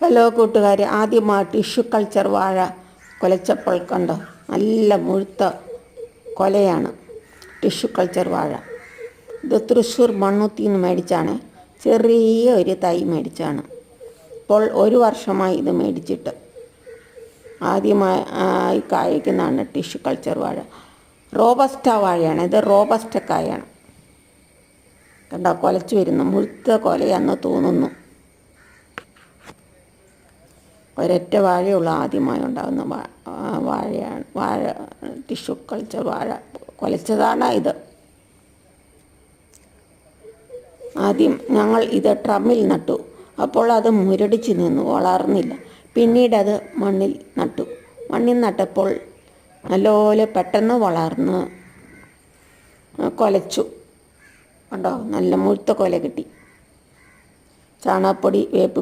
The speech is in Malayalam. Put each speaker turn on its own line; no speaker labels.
ഹലോ കൂട്ടുകാരെ, ആദ്യമായി ടിഷ്യൂ കൾച്ചർ വാഴ കുലച്ചപ്പോൾ കണ്ടോ, നല്ല മുഴുത്ത കൊലയാണ് ടിഷ്യൂ കൾച്ചർ വാഴ. ഇത് തൃശ്ശൂർ മണ്ണുത്തിയിൽ നിന്ന് മേടിച്ചാണ്, ചെറിയ ഒരു തൈ മേടിച്ചാണ്. ഇപ്പോൾ 1 വർഷമായി ഇത് മേടിച്ചിട്ട്. ആദ്യമായി കായ്ക്കുന്നതാണ് ടിഷ്യൂ കൾച്ചർ വാഴ. റോബസ്റ്റ വാഴയാണ് ഇത്, റോബസ്റ്റ കായാണ്. കണ്ടോ, കുലച്ചു വരുന്നു, മുഴുത്ത കൊലയാണെന്ന് തോന്നുന്നു. ഒരൊറ്റ വാഴയുള്ള ആദ്യമായി ഉണ്ടാകുന്ന വാഴയാണ് വാഴ. ടിഷ്യൂ കൾച്ചർ വാഴ കുലച്ചതാണ് ഇത്. ആദ്യം ഞങ്ങൾ ഇത് ഡ്രമ്മിൽ നട്ടു. അപ്പോൾ അത് മുരടിച്ച് നിന്നു, വളർന്നില്ല. പിന്നീട് അത് മണ്ണിൽ നട്ടു. മണ്ണിൽ നട്ടപ്പോൾ നല്ലപോലെ പെട്ടെന്ന് വളർന്ന് കുലച്ചു. കണ്ടോ, നല്ല മുഴുത്ത കൊല കിട്ടി. ചാണകപ്പൊടി, വേപ്പ്